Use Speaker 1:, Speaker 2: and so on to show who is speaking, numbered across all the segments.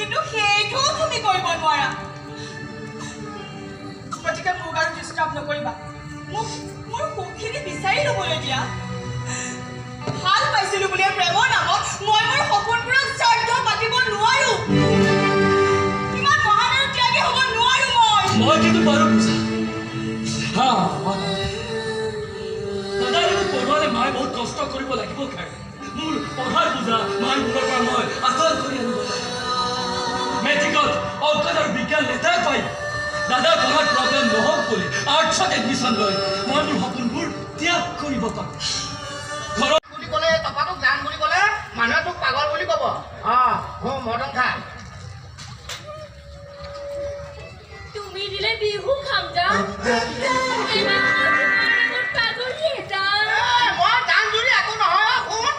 Speaker 1: কিন্তু সেইটোও তুমি কৰিব নোৱাৰা গতিকে মোক আৰু ডিষ্টাৰ্ব নকৰিবা মোক মোৰ সুখখিনি বিচাৰি ল'বলৈ দিয়া ভাল পাইছিলোঁ বুলিয়ে প্ৰেমৰ নামত মই মোৰ সপোনবোৰক স্বাৰ্থ পাতিব নোৱাৰো ইমান মহান আৰু ত্যাগী হ'ব নোৱাৰো মই
Speaker 2: কিন্তু পাৰো বুজা দাদাই মোক পঢ়োৱালে মায়ে বহুত কষ্ট কৰিব লাগিব খাই মোৰ পঢ়াৰ বুজা মাৰ মূৰৰ পৰা মই আঁতৰ কৰি আনিব মেট্ৰিকত অংকত আৰু বিজ্ঞান লেটাৰ পাই দাদাৰ পঢ়াত প্ৰব্লেম নহওক বুলি আৰ্টছত এডমিশ্যন লৈ মই মোৰ সপোনবোৰ ত্যাগ কৰিব পাৰোঁ ঘৰত
Speaker 3: বুলি ক'লে টপাটোক গান বুলি ক'লে মানুহে তোক পাগল বুলি ক'ব মদন খা
Speaker 4: তুমি দিলে বিহু খাম যা
Speaker 3: মই গান জুৰি একো নহয় শুন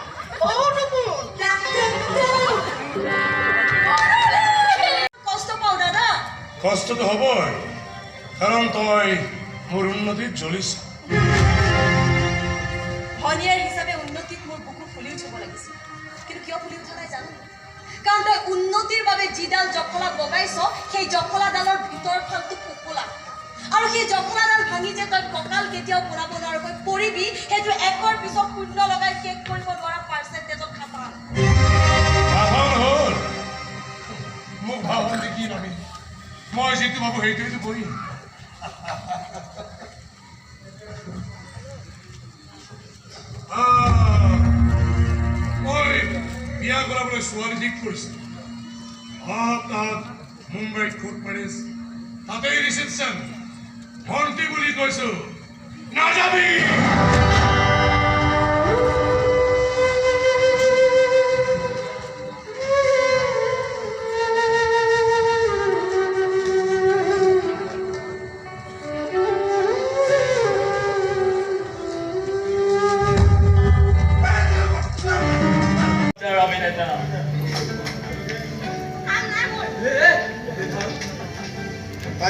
Speaker 1: কষ্ট পাওঁ দাদা
Speaker 5: কষ্টটো হ'বই কাৰণ তই মোৰ উন্নতিত জ্বলিছ
Speaker 1: ভনীয়াৰ হিচাপে উন্নতিত মোৰ বুকু ফুলি উঠিব লাগিছিল কিন্তু কিয় ফুলি উঠা নাই জানো কাৰণ তই উন্নতিৰ বাবে যিডাল জখলা বগাইছ সেই জখলাডালৰ ভিতৰ ফালটো পোকোলা আৰু সেই জখলাডাল ভাঙি যে তই কঁকাল কেতিয়াও পোৰাব নোৱাৰাকৈ পৰিবি সেইটো একৰ পিছত শূন্য লগাই শেষ কৰিব নোৱাৰা পাৰ্চেণ্টেজত খাটা
Speaker 5: ভাষণ হ'ল মোক ভাষণ দি কি ভাবি মই যিটো ভাবোঁ সেইটোৱেতো কৰিম মই বিয়া কৰাবলৈ ছোৱালী ঠিক কৰিছোঁ তাত মুম্বাইত কোৰ্ট মেৰেজ তাতেই ৰিচেপশ্যন ভণ্টি বুলি কৈছোঁ নাযাবি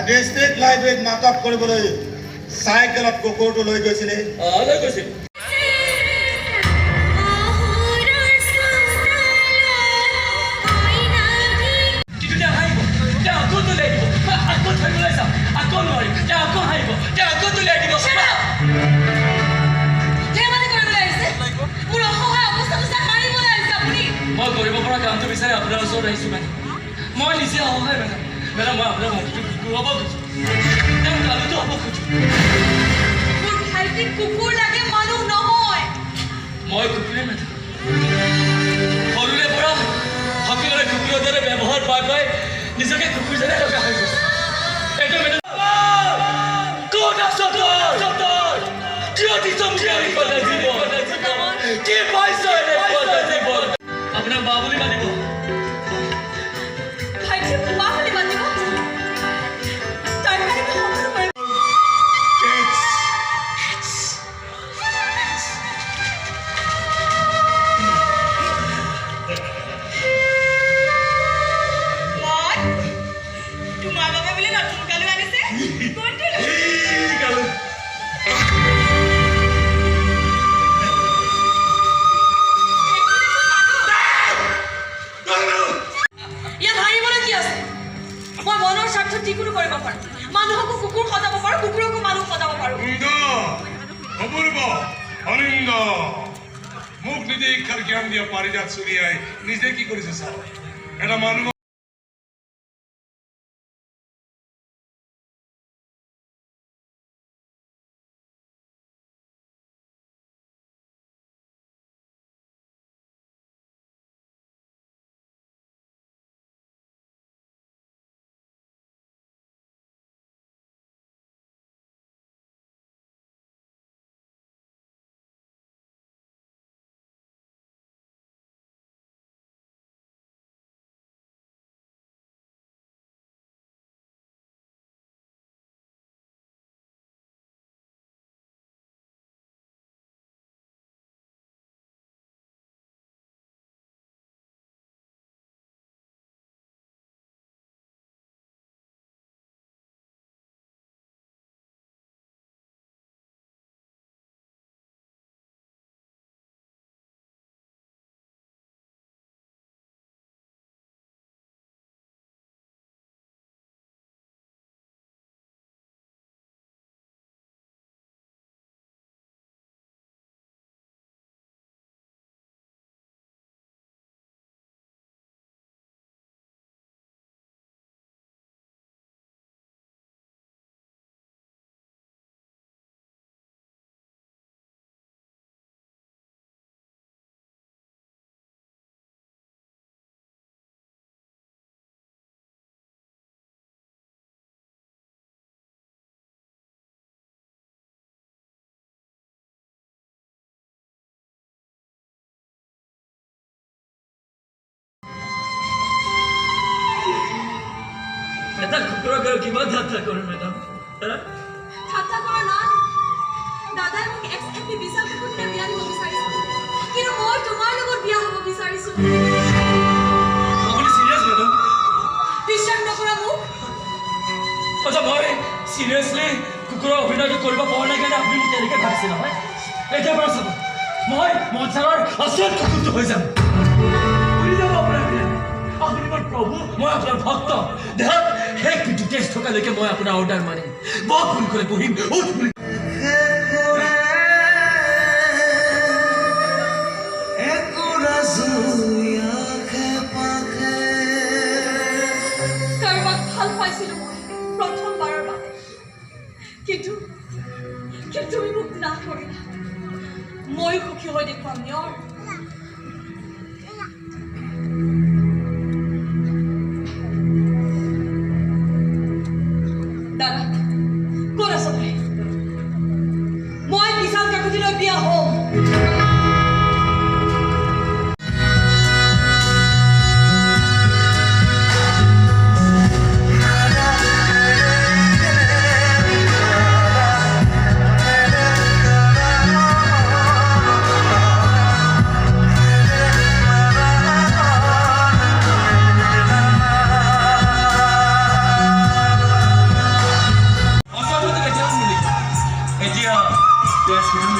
Speaker 6: ডিষ্ট্ৰিক্ট লাইব্ৰেৰীত নাটক কৰিবলৈ চাইকেলত কুকুৰটো লৈ গৈছিলে
Speaker 2: মই কৰিব পৰা কামটো বিচাৰি আপোনাৰ ওচৰত আহিছোঁ মানে মই নিজে সহায় মেডাম মই আপোনাৰ ভাইটিটো কুকুৰ হ'ব খুজিছোঁ তেওঁ কামটো হ'ব খুজিছোঁ
Speaker 1: মোৰ ভাইটিক কুকুৰ লাগে মানুহ নহয়
Speaker 2: মই কুকুৰে মেডাম সৰুৰে পৰা সকলোৰে কুকুৰৰ দৰে ব্যৱহাৰ পাই পাই নিজকে কুকুৰ যেনে লগা হৈ গৈছে এইটো মেডাম ক'ত আছ তই কিয় দিছ কি পাইছ জীৱন আপোনাৰ মা বুলি মানিব
Speaker 1: ভাইটিক মা বুলি মাতিব তাৰ কাৰণে মই সকলো পাৰিম মই তোমাৰ বাবে বুলি নতুন কালো আনিছে কোনটো মই মনৰ স্বাৰ্থ যিকোনো কৰিব পাৰোঁ মানুহকো কুকুৰ সজাব পাৰোঁ কুকুৰকো মানুহ সজাব পাৰোঁ
Speaker 5: মোক নিজে শিক্ষাৰ জ্ঞান দিয়া পাৰিজাত চুৰিয়াই নিজে কি কৰিছে চাওঁ এটা মানুহ
Speaker 2: এটা কুকুৰক আৰু কিমান ঠাট্টা কৰে মেডাম
Speaker 1: ঠাট্টা কৰা নাই দাদাই মোক এক্স-এপি বিশাল কুকুৰটোৱে বিয়া দিব বিচাৰিছে কিন্তু মই তোমাৰ লগত বিয়া হ'ব বিচাৰিছোঁ
Speaker 2: আপুনি চিৰিয়াছ মেডাম
Speaker 1: বিশ্বাস নকৰা মোক
Speaker 2: আচ্ছা মই চিৰিয়াছলি কুকুৰৰ অভিনয়টো কৰিব পৰা নাই কাৰণে আপুনি মোক তেনেকৈ ভাবিছে নহয় এতিয়াৰ পৰা চাব মই মঞ্চাৰৰ আচল কুকুৰটো হৈ যাম উৰি যাব আপোনাৰ আপুনি মোৰ প্ৰভু মই আপোনাৰ ভক্ত দেহত শেষ পিঠি তেজ থকালৈকে মই আপোনাৰ অৰ্ডাৰ মানিম বৰ ভুল কৰি বহিম
Speaker 1: কাৰোবাক ভাল পাইছিলোঁ মই প্ৰথমবাৰৰ বাবে কিন্তু তুমি মোক না কৰিলা ময়ো সুখী হৈ দেখুৱাম নিয়ৰ দাদা ক'ত আছ তই মই বিশাল কাকতিলৈ বিয়া হ'ম
Speaker 2: এতিয়া তেজ কিমান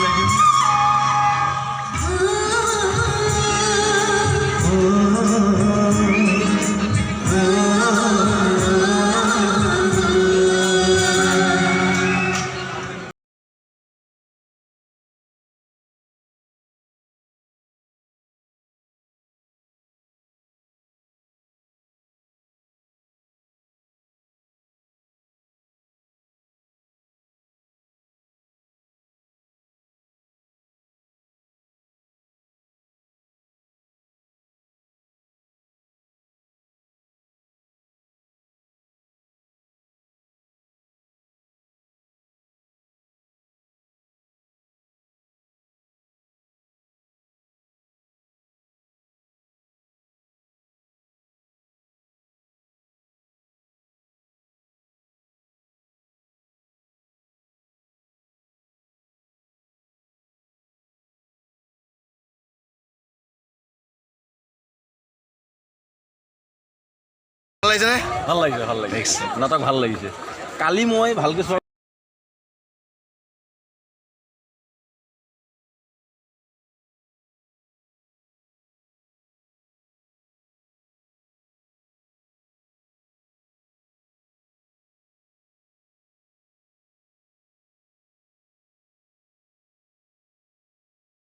Speaker 2: লাগিব
Speaker 7: ভাল লাগিছে নাটক ভাল লাগিছে কালি মই ভালকৈ